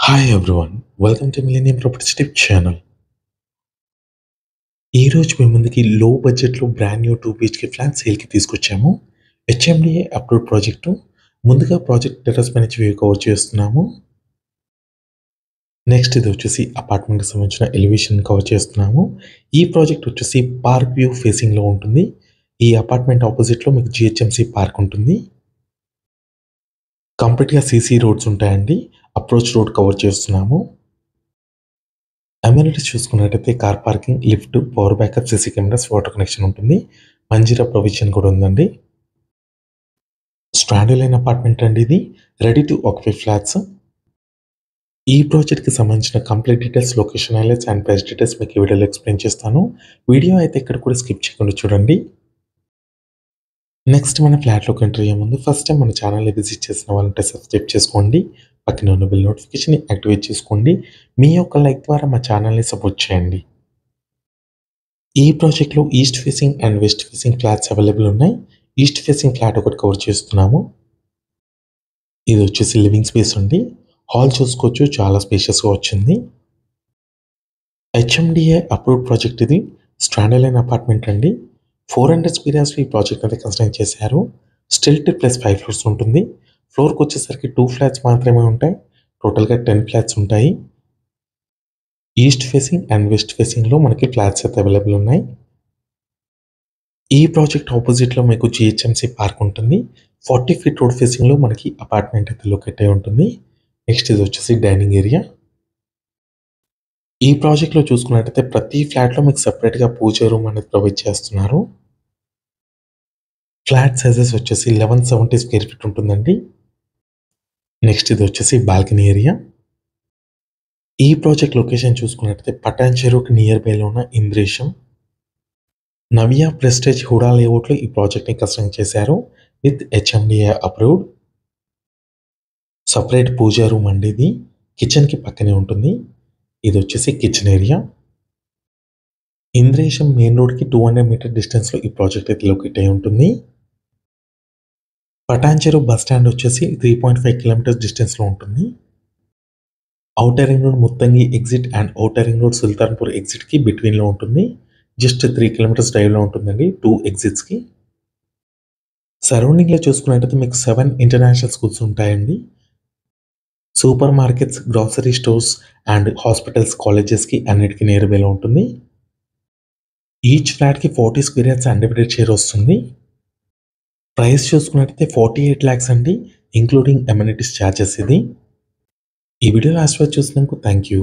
Hi everyone, welcome to Millennium Properties Tip channel. ఈరోజు మీ ముందుకి లో బడ్జెట్లో బ్రాండ్ న్యూ 2 BHK ఫ్లాట్ సేల్కి తీసుకొచ్చాము. HMDA approved project. ముందుగా ప్రాజెక్ట్ టెర్రస్ పై నుంచి వ్యూ కవర్ చేస్తున్నాము. నెక్స్ట్ ఇది వచ్చేసి అపార్ట్మెంట్కి సంబంధించిన ఎలివేషన్ కవర్ చేస్తున్నాము. ఈ ప్రాజెక్ట్ వచ్చేసి పార్క్ వ్యూ ఫేసింగ్లో ఉంటుంది. ఈ అపార్ట్మెంట్ ఆపోజిట్లో మీకు జిహెచ్ఎంసి పార్క్ ఉంటుంది. కంప్లీట్గా సీసీ రోడ్స్ ఉంటాయండి. అప్రోచ్ రోడ్ కవర్ చేస్తున్నాము. అమ్యూనిటీస్ చూసుకున్నట్టయితే car parking, lift, power backup, CC cameras, water connection ఉంటుంది. మంజీరా ప్రొవిజన్ కూడా ఉందండి. స్టాండర్డ్ లైన్ అపార్ట్మెంట్ అండి ఇది. Ready to occupy flats. ఈ ప్రాజెక్ట్కి సంబంధించిన complete details, location highlights and price details మీకు ఈ వీడియోలో ఎక్స్ప్లెయిన్ చేస్తాను. వీడియో అయితే ఇక్కడ కూడా స్కిప్ చేయకుండా చూడండి. నెక్స్ట్ మన ఫ్లాట్లోకి ఎంటర్ అయ్యే ముందు ఫస్ట్ టైం మన ఛానల్ని విజిట్ చేసిన వాళ్ళంటే సబ్స్క్రైబ్ చేసుకోండి. పక్కన ఉన్న బిల్ నోటిఫికేషన్ యాక్టివేట్ చేసుకోండి. మీ యొక్క లైక్ ద్వారా మా ఛానల్ని సపోర్ట్ చేయండి. ఈ ప్రాజెక్ట్లో east facing and west facing flats available ఉన్నాయి. ఈస్ట్ ఫేసింగ్ ఫ్లాట్ ఒకటి కవర్ చేస్తున్నాము. ఇది వచ్చేసి లివింగ్ స్పేస్ అండి. హాల్ చూసుకోవచ్చు, చాలా స్పేషియస్గా వచ్చింది. హెచ్ఎండిఏ అప్రూవ్డ్ ప్రాజెక్ట్ ఇది. స్టాండర్డ్ లైన్ అపార్ట్మెంట్ అండి. 400 స్క్వేర్స్లో ఈ ప్రాజెక్ట్ అయితే కన్స్ట్రక్ట్ చేశారు. స్టిల్ట్ ప్లస్ 5 ఫ్లోర్స్ ఉంటుంది. ఫ్లోర్కి వచ్చేసరికి 2 ఫ్లాట్స్ మాత్రమే ఉంటాయి. టోటల్గా 10 ఫ్లాట్స్ ఉంటాయి. ఈస్ట్ ఫేసింగ్ అండ్ వెస్ట్ ఫేసింగ్లో మనకి ఫ్లాట్స్ అయితే అవైలబుల్ ఉన్నాయి. ఈ ప్రాజెక్ట్ ఆపోజిట్లో మీకు జిహెచ్ఎంసి పార్క్ ఉంటుంది. 40 ఫీట్ రోడ్ ఫేసింగ్లో మనకి అపార్ట్మెంట్ అయితే లొకేట్ అయి ఉంటుంది. నెక్స్ట్ ఇది వచ్చేసి డైనింగ్ ఏరియా. ఈ ప్రాజెక్ట్లో చూసుకున్నట్టయితే ప్రతి ఫ్లాట్లో మీకు సపరేట్గా పూజ రూమ్ అనేది ప్రొవైడ్ చేస్తున్నారు. ఫ్లాట్ సైజెస్ వచ్చేసి 1170 స్క్వేర్ ఫీట్ ఉంటుందండి. నెక్స్ట్ ఇది వచ్చేసి బాల్కనీ ఏరియా. ఈ ప్రాజెక్ట్ లొకేషన్ చూసుకున్నట్టయితే పటాన్ చెరువుకి నియర్ బైలో ఉన్న ఇంద్రేశం. నవ్య ప్రెస్టేజ్ హుడా లేఅవుట్లో ఈ ప్రాజెక్ట్ని కన్స్ట్రక్ట్ చేశారు with HMDA approved. Separate puja room అండి ఇది. కిచెన్కి పక్కనే ఉంటుంది. ఇది వచ్చేసి కిచెన్ ఏరియా. ఇంద్రేశం మెయిన్ రోడ్కి 200 మీటర్ డిస్టెన్స్లో ఈ ప్రాజెక్ట్ అయితే లొకేట్ అయి ఉంటుంది. పటాన్ చెరువు బస్ స్టాండ్ వచ్చేసి 3.5 కిలోమీటర్స్ డిస్టెన్స్లో ఉంటుంది. Outer ring road Muthangi exit and outer ring road Sultanpur ఎగ్జిట్కి బిట్వీన్లో ఉంటుంది. జస్ట్ 3 కిలోమీటర్స్ డ్రైవ్లో ఉంటుందండి 2 ఎగ్జిట్స్కి. సరౌండింగ్లో చూసుకున్నట్టయితే మీకు 7 ఇంటర్నేషనల్ స్కూల్స్ ఉంటాయండి. Supermarkets, grocery stores and hospitals, కాలేజెస్కి అన్నిటికీ నియర్ బైలో ఉంటుంది. ఈచ్ ఫ్లాట్కి 40 స్క్వేర్ యార్డ్స్ అన్డివైడెడ్ షేర్ వస్తుంది. ప్రైస్ చూసుకున్నట్టయితే 48 lakhs అండి, ఇంక్లూడింగ్ అమ్యూనిటీస్ ఛార్జెస్ ఇది. ఈ వీడియో లాస్ట్ వరకు చూసినందుకు థ్యాంక్ యూ.